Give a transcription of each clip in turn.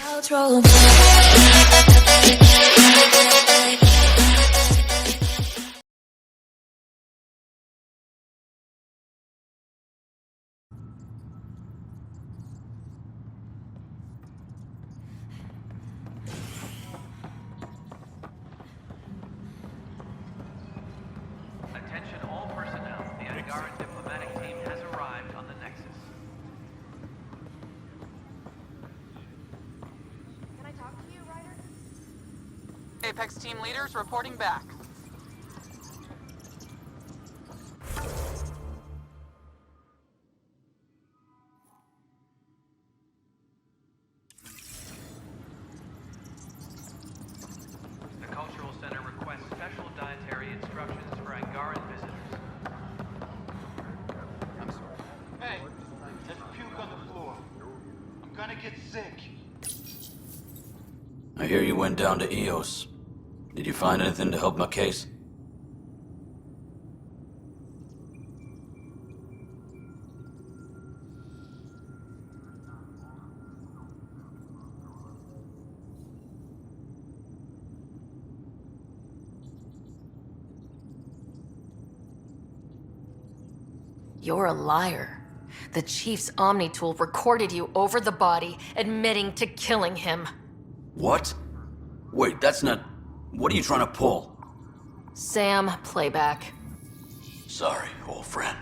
Outro. Attention all personnel. The Angaran diplomatic team has arrived on the Nexus. Can I talk to you, Ryder? Apex team leaders reporting back. The Cultural Center requests special dietary instructions for Angaran visitors. I'm sorry. Hey, there's puke on the floor. I'm gonna get sick. I hear you went down to EOS. Did you find anything to help my case? You're a liar. The Chief's Omni tool recorded you over the body, admitting to killing him. What? Wait, that's not... What are you trying to pull? Sam, playback. Sorry, old friend.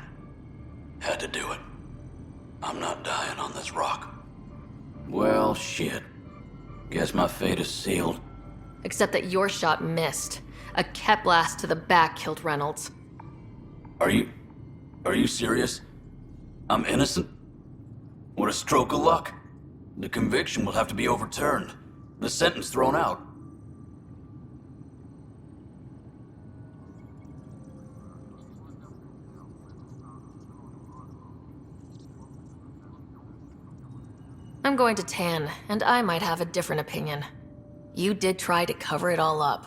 Had to do it. I'm not dying on this rock. Well, shit. Guess my fate is sealed. Except that your shot missed. A cat blast to the back killed Reynolds. Are you serious? I'm innocent? What a stroke of luck. The conviction will have to be overturned. The sentence thrown out. I'm going to Tan, and I might have a different opinion. You did try to cover it all up.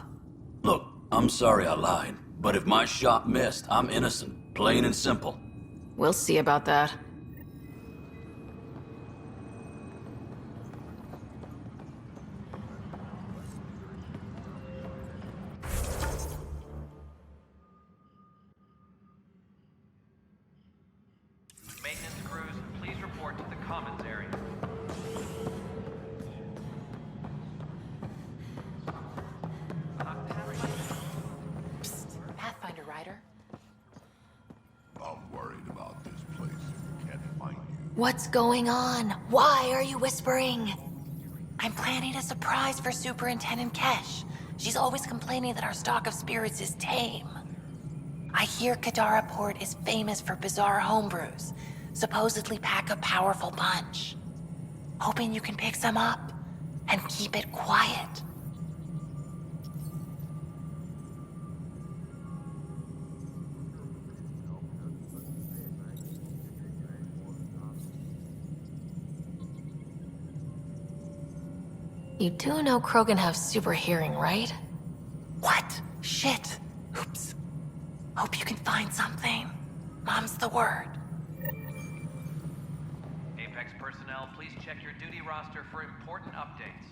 Look, I'm sorry I lied, but if my shot missed, I'm innocent. Plain and simple. We'll see about that. Maintenance crews, please report to the commons area. Pathfinder Ryder. I'm worried about this place if we can't find you. What's going on? Why are you whispering? I'm planning a surprise for Superintendent Kesh. She's always complaining that our stock of spirits is tame. I hear Kadara Port is famous for bizarre homebrews, supposedly pack a powerful punch. Hoping you can pick some up and keep it quiet. You do know Krogan have super hearing, right? What? Shit. Oops. Hope you can find something. Mom's the word. Apex personnel, please check your duty roster for important updates.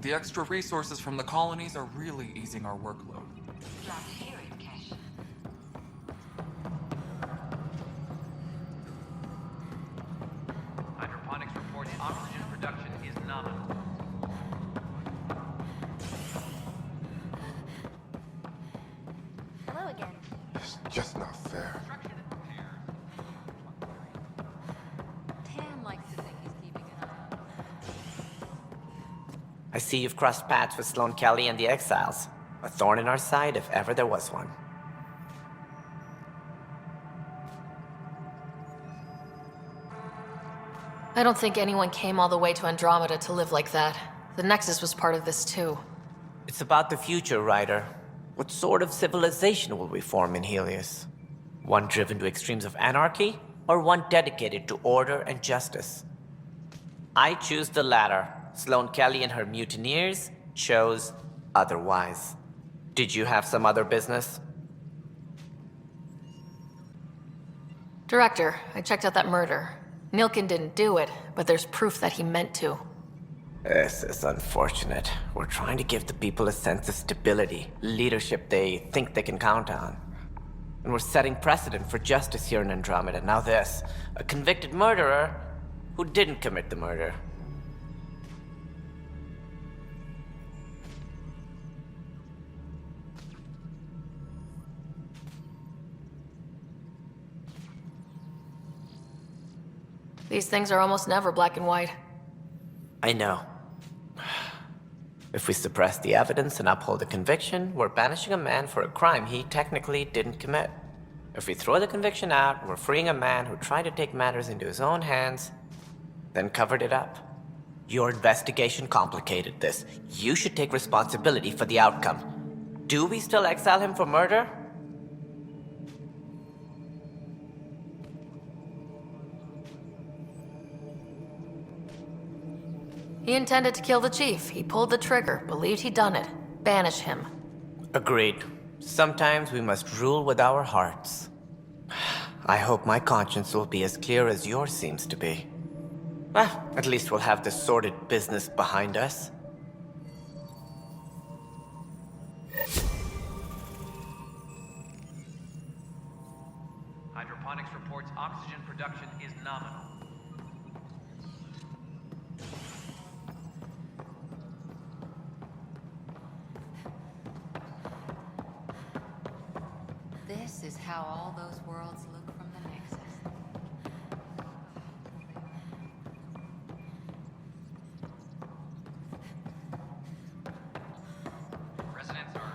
The extra resources from the colonies are really easing our workload. Hydroponics reports oxygen production is nominal. Hello again. It's just not fair. Tam likes to think he's keeping an eye on. I see you've crossed paths with Sloane Kelly and the Exiles. A thorn in our side if ever there was one. I don't think anyone came all the way to Andromeda to live like that. The Nexus was part of this too. It's about the future, Ryder. What sort of civilization will we form in Helios? One driven to extremes of anarchy, or one dedicated to order and justice? I choose the latter. Sloane Kelly and her mutineers chose otherwise. Did you have some other business? Director, I checked out that murder. Nilkin didn't do it, but there's proof that he meant to. This is unfortunate. We're trying to give the people a sense of stability, leadership they think they can count on. And we're setting precedent for justice here in Andromeda. Now this, a convicted murderer who didn't commit the murder. These things are almost never black and white. I know. If we suppress the evidence and uphold the conviction, we're banishing a man for a crime he technically didn't commit. If we throw the conviction out, we're freeing a man who tried to take matters into his own hands, then covered it up. Your investigation complicated this. You should take responsibility for the outcome. Do we still exile him for murder? He intended to kill the chief. He pulled the trigger, believed he'd done it. Banish him. Agreed. Sometimes we must rule with our hearts. I hope my conscience will be as clear as yours seems to be. Well, at least we'll have this sordid business behind us. Hydroponics reports oxygen production is nominal. This is how all those worlds look from the Nexus. Residents are...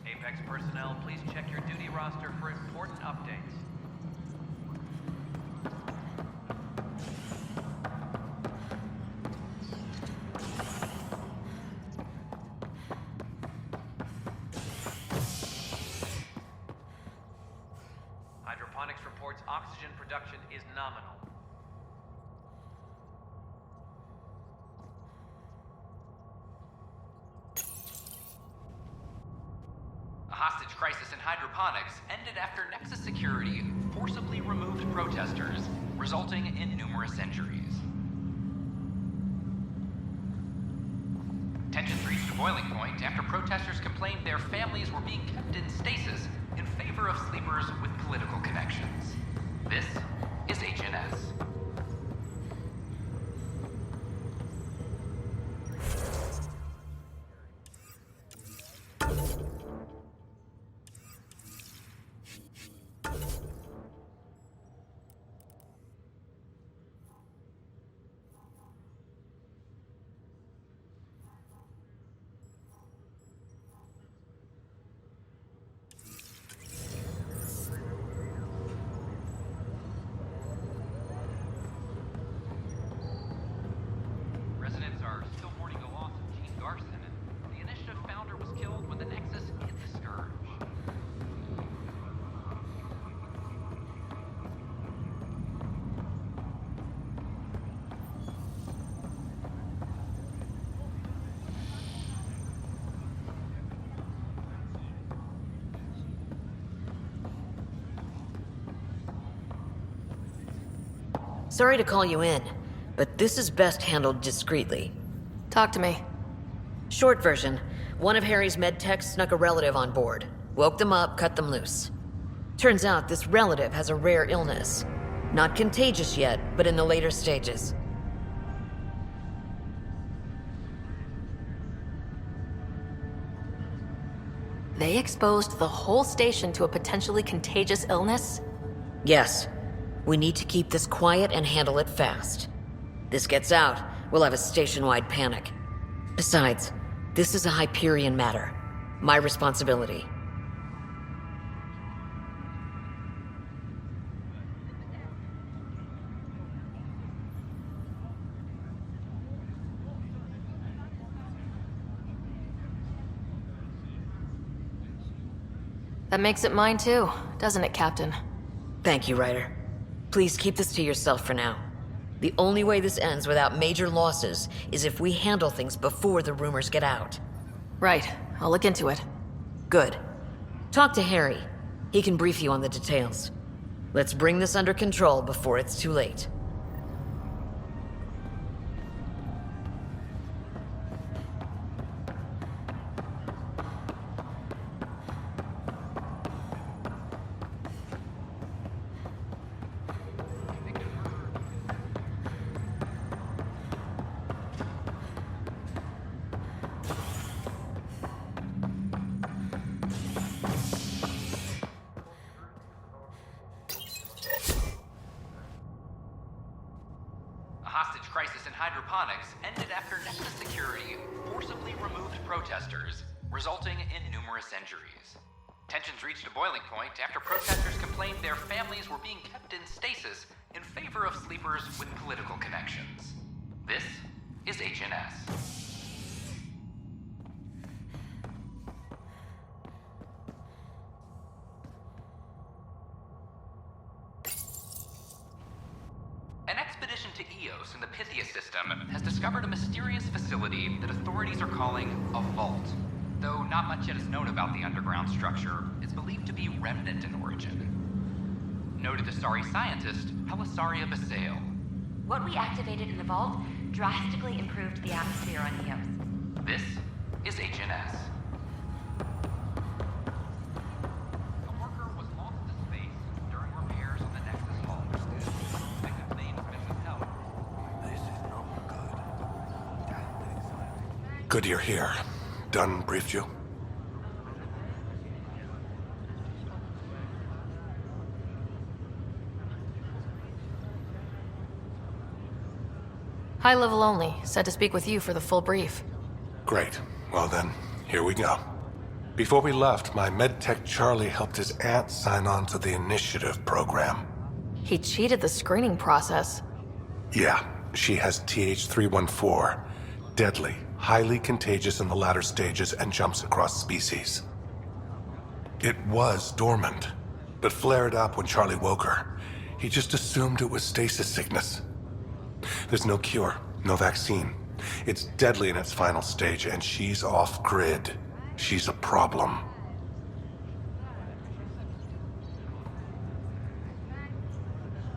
Apex personnel, please check your duty roster for important updates. Hydroponics reports oxygen production is nominal. A hostage crisis in hydroponics ended after Nexus Security forcibly removed protesters, resulting in numerous injuries. Tensions reached a boiling point after protesters complained their families were being kept in stasis in favor of sleepers with political connections. This is HNS. Residents are still mourning the loss of Gene Garson, and the initiative founder was killed when the Nexus hit the Scourge. Sorry to call you in, but this is best handled discreetly. Talk to me. Short version, one of Harry's med techs snuck a relative on board. Woke them up, cut them loose. Turns out this relative has a rare illness. Not contagious yet, but in the later stages. They exposed the whole station to a potentially contagious illness? Yes. We need to keep this quiet and handle it fast. This gets out, we'll have a station-wide panic. Besides, this is a Hyperion matter. My responsibility. That makes it mine too, doesn't it, Captain? Thank you, Ryder. Please keep this to yourself for now. The only way this ends without major losses is if we handle things before the rumors get out. Right. I'll look into it. Good. Talk to Harry. He can brief you on the details. Let's bring this under control before it's too late. A hostage crisis in hydroponics ended after Nexus Security forcibly removed protesters, resulting in numerous injuries. Tensions reached a boiling point after protesters complained their families were being kept in stasis in favor of sleepers with political connections. This is HNS. An expedition to Eos in the Pythia system has discovered a mysterious facility that authorities are calling a vault. Though not much yet is known about the underground structure, it's believed to be remnant in origin. Noted Asari scientist Pelisaria Basale. What we activated in the vault drastically improved the atmosphere on Eos. This is HNS. A worker was lost to space during repairs on the Nexus hull. Victim's name has been withheld. Good you're here. Dunn briefed you? High level only. Said to speak with you for the full brief. Great. Well then, here we go. Before we left, my medtech Charlie helped his aunt sign on to the initiative program. He cheated the screening process. Yeah, she has TH314. Deadly, highly contagious in the latter stages and jumps across species. It was dormant, but flared up when Charlie woke her. He just assumed it was stasis sickness. There's no cure, no vaccine. It's deadly in its final stage, and she's off-grid. She's a problem.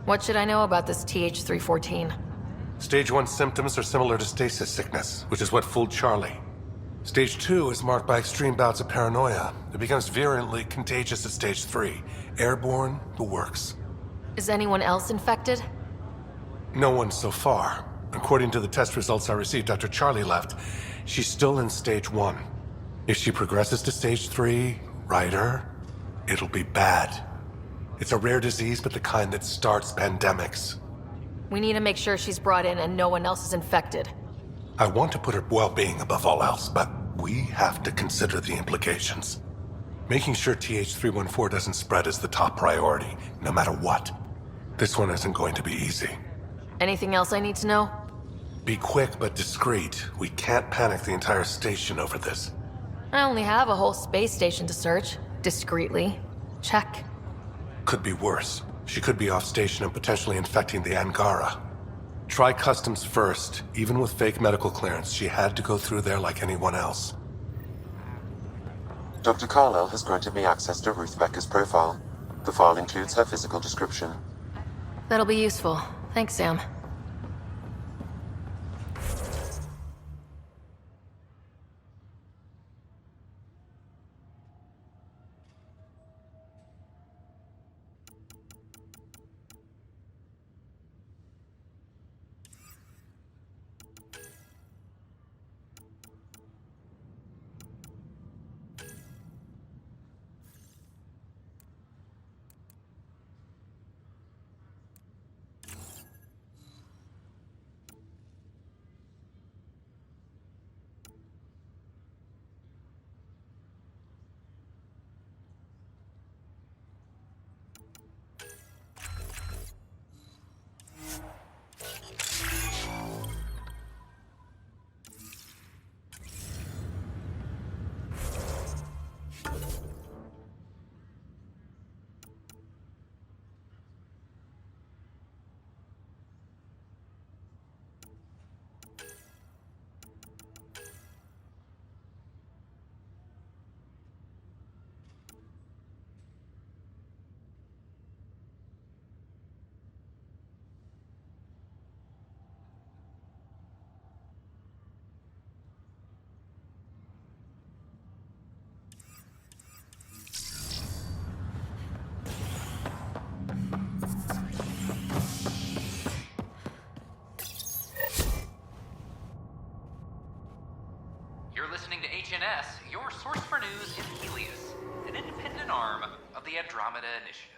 What should I know about this TH314? Stage 1 symptoms are similar to stasis sickness, which is what fooled Charlie. Stage 2 is marked by extreme bouts of paranoia. It becomes virulently contagious at Stage 3. Airborne, the works. Is anyone else infected? No one so far. According to the test results I received after Charlie left, she's still in Stage 1. If she progresses to Stage 3, Ryder, it'll be bad. It's a rare disease, but the kind that starts pandemics. We need to make sure she's brought in and no one else is infected. I want to put her well-being above all else, but we have to consider the implications. Making sure TH314 doesn't spread is the top priority, no matter what. This one isn't going to be easy. Anything else I need to know? Be quick but discreet. We can't panic the entire station over this. I only have a whole space station to search. Discreetly. Check. Could be worse. She could be off station and potentially infecting the Angara. Try customs first. Even with fake medical clearance, she had to go through there like anyone else. Dr. Carlyle has granted me access to Ruth Becker's profile. The file includes her physical description. That'll be useful. Thanks, Sam. news in Helios, an independent arm of the Andromeda Initiative.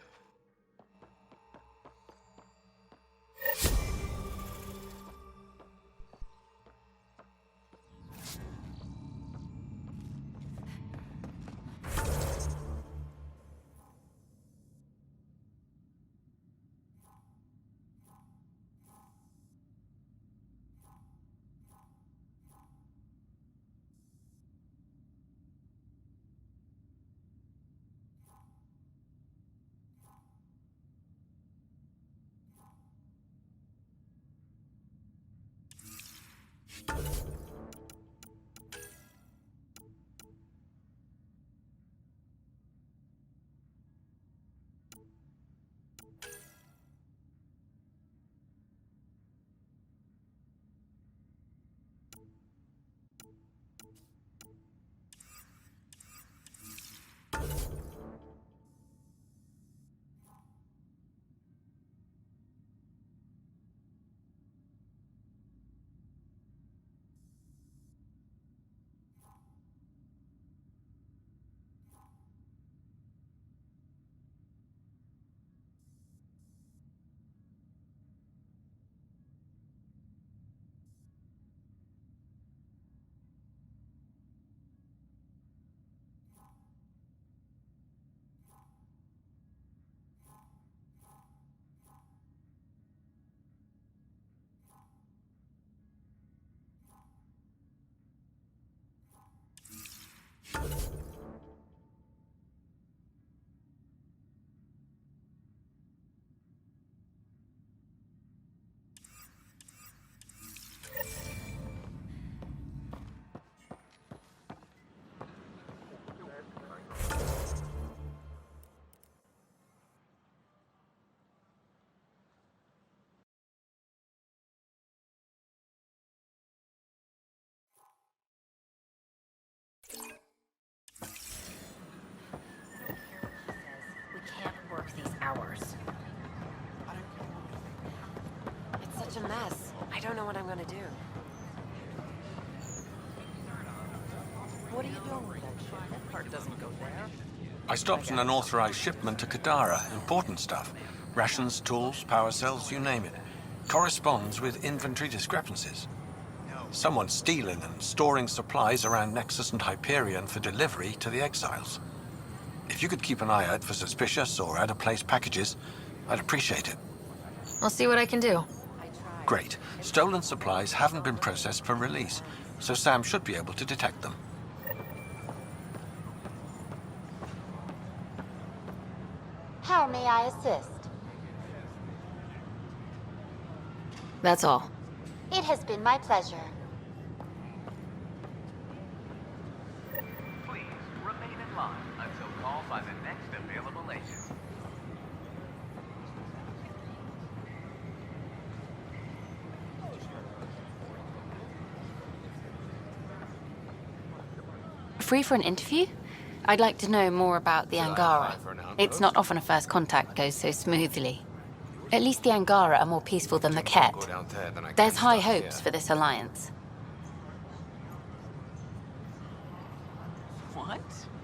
We can't work these hours. It's such a mess. I don't know what I'm gonna do. What are you doing with that shit? That part doesn't go there. I stopped an unauthorized shipment to Kadara. Important stuff. Rations, tools, power cells, you name it. Corresponds with inventory discrepancies. Someone's stealing and storing supplies around Nexus and Hyperion for delivery to the exiles. If you could keep an eye out for suspicious or out-of-place packages, I'd appreciate it. I'll see what I can do. Great. Stolen supplies haven't been processed for release, so Sam should be able to detect them. How may I assist? That's all. It has been my pleasure. Please remain in line until called by the next available agent. Free for an interview? I'd like to know more about the Angara. It's not often a first contact goes so smoothly. At least the Angara are more peaceful than the Ket. There's high hopes for this alliance. What?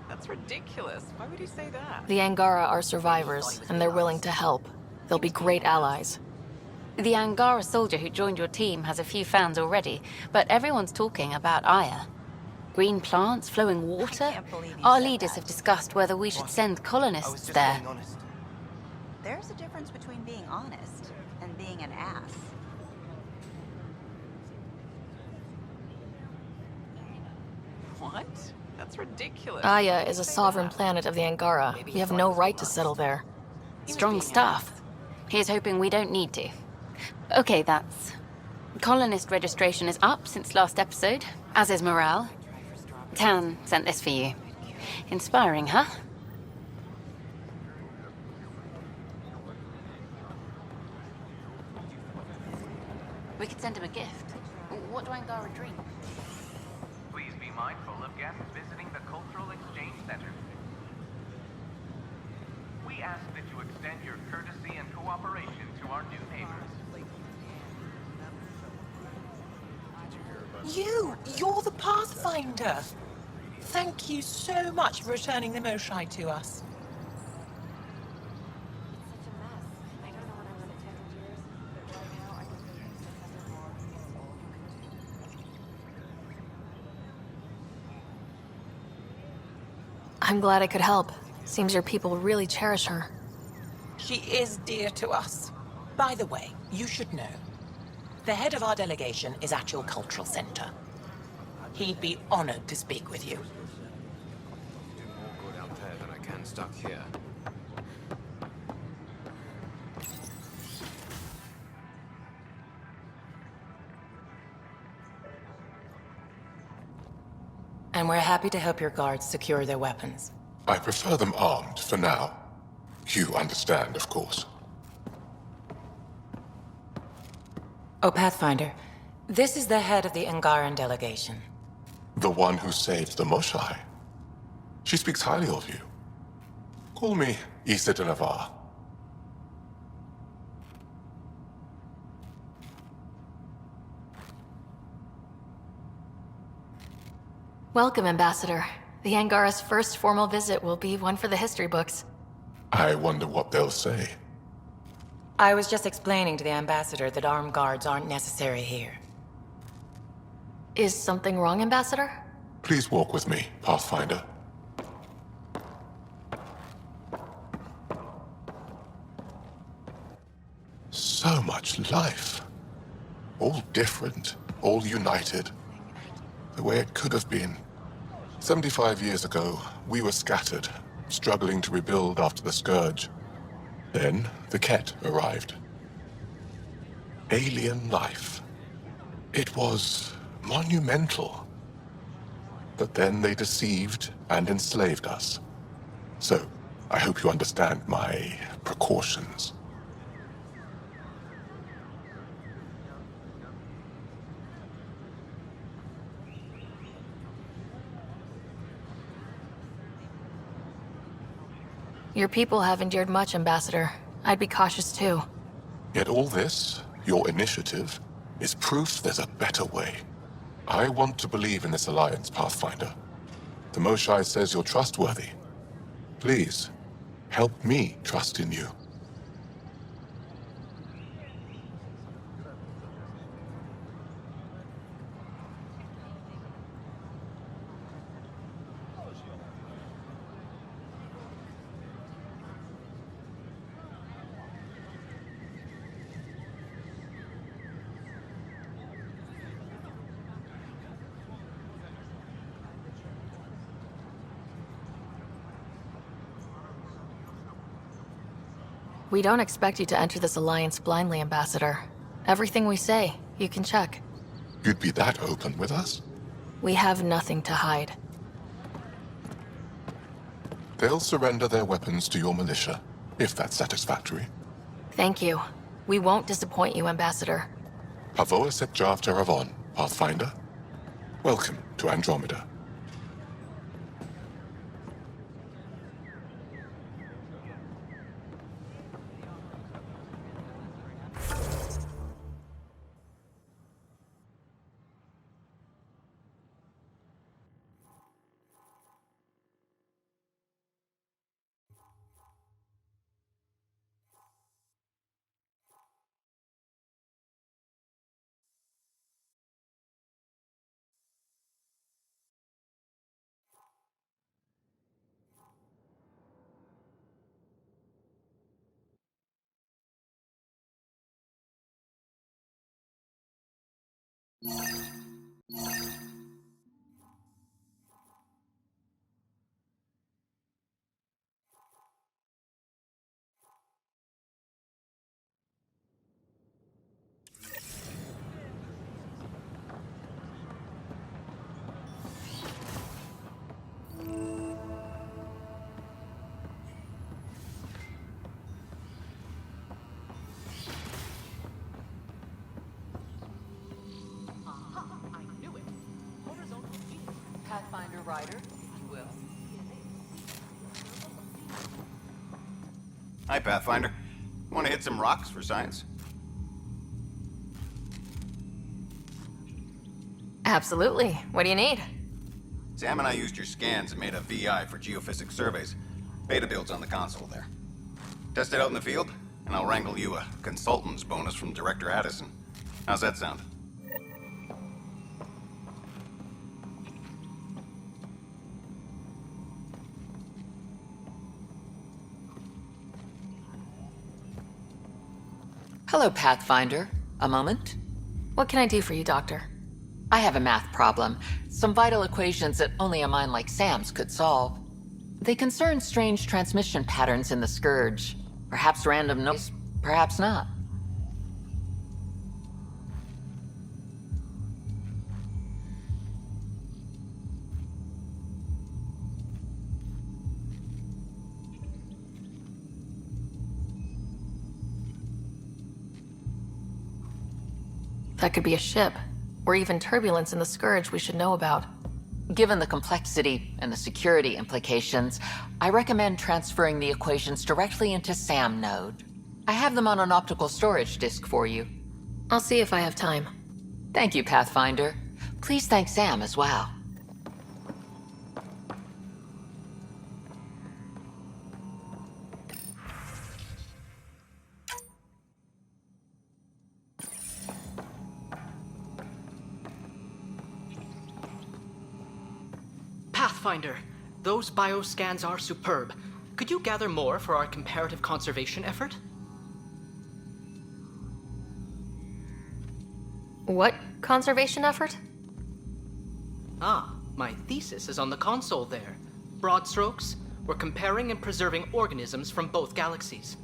That's ridiculous. Why would you say that? The Angara are survivors, and they're willing to help. They'll be great allies. The Angara soldier who joined your team has a few fans already, but everyone's talking about Aya. Green plants, flowing water. Our leaders have discussed whether we should send colonists there. There's a difference between being honest and being an ass. What? That's ridiculous. Aya is a sovereign planet of the Angara. We have no right to settle there. Strong stuff. Here's hoping we don't need to. Okay, that's... Colonist registration is up since last episode, as is morale. Tan sent this for you. Inspiring, huh? We could send him a gift. What do Angara drink? Please be mindful of guests visiting the Cultural Exchange Center. We ask that you extend your courtesy and cooperation to our new neighbors. You're the Pathfinder. Thank you so much for returning the Moshai to us. I'm glad I could help. Seems your people really cherish her. She is dear to us. By the way, you should know. The head of our delegation is at your cultural center. He'd be honored to speak with you. Do more good out there than I can stuck here. And we're happy to help your guards secure their weapons. I prefer them armed for now. You understand, of course. Oh, Pathfinder, this is the head of the Angaran delegation. The one who saved the Moshai. She speaks highly of you. Call me Issa de Navarre. Welcome, Ambassador. The Angara's first formal visit will be one for the history books. I wonder what they'll say. I was just explaining to the Ambassador that armed guards aren't necessary here. Is something wrong, Ambassador? Please walk with me, Pathfinder. So much life. All different, all united. The way it could have been. 75 years ago, we were scattered, struggling to rebuild after the Scourge. Then, the Ket arrived. Alien life. It was monumental. But then they deceived and enslaved us. So, I hope you understand my precautions. Your people have endured much, Ambassador. I'd be cautious too. Yet all this, your initiative, is proof there's a better way. I want to believe in this alliance, Pathfinder. The Moshai says you're trustworthy. Please, help me trust in you. We don't expect you to enter this alliance blindly, Ambassador. Everything we say, you can check. You'd be that open with us? We have nothing to hide. They'll surrender their weapons to your militia, if that's satisfactory. Thank you. We won't disappoint you, Ambassador. Havoa set Jav Teravon, Pathfinder. Welcome to Andromeda. Pathfinder Rider, you will. Hi, Pathfinder. Want to hit some rocks for science? Absolutely. What do you need? Sam and I used your scans and made a VI for geophysics surveys. Beta build's on the console there. Test it out in the field, and I'll wrangle you a consultant's bonus from Director Addison. How's that sound? Hello, Pathfinder. A moment? What can I do for you, Doctor? I have a math problem. Some vital equations that only a mind like Sam's could solve. They concern strange transmission patterns in the Scourge. Perhaps random noise, perhaps not. That could be a ship, or even turbulence in the Scourge we should know about. Given the complexity and the security implications, I recommend transferring the equations directly into SAM node. I have them on an optical storage disk for you. I'll see if I have time. Thank you, Pathfinder. Please thank Sam as well. Pathfinder, those bioscans are superb. Could you gather more for our comparative conservation effort? What conservation effort? Ah, my thesis is on the console there. Broad strokes, we're comparing and preserving organisms from both galaxies.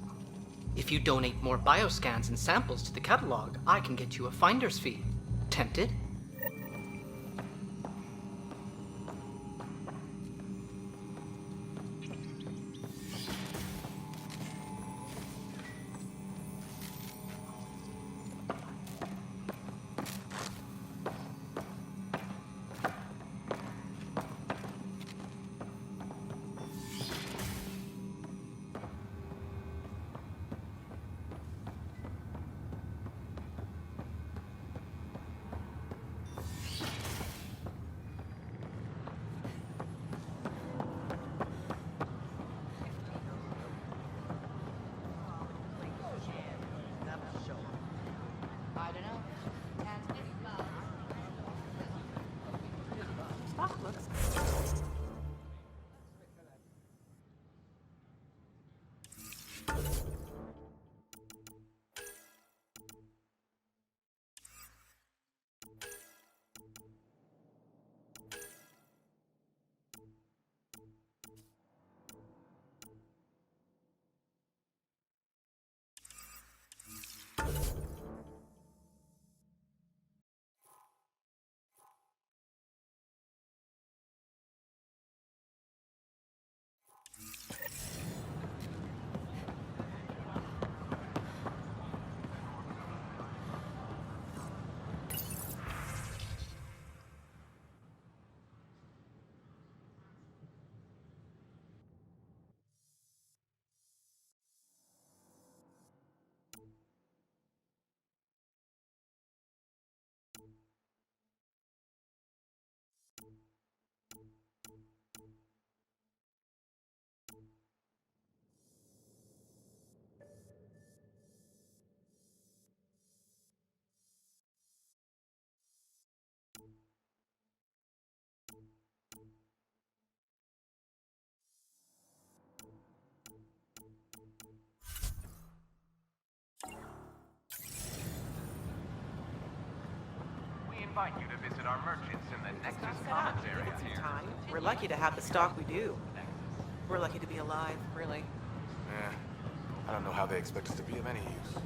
If you donate more bioscans and samples to the catalog, I can get you a finder's fee. Tempted? Invite you to visit our merchants in the Nexus Commons area here. We're lucky to have the stock we do. We're lucky to be alive, really. Yeah. I don't know how they expect us to be of any use.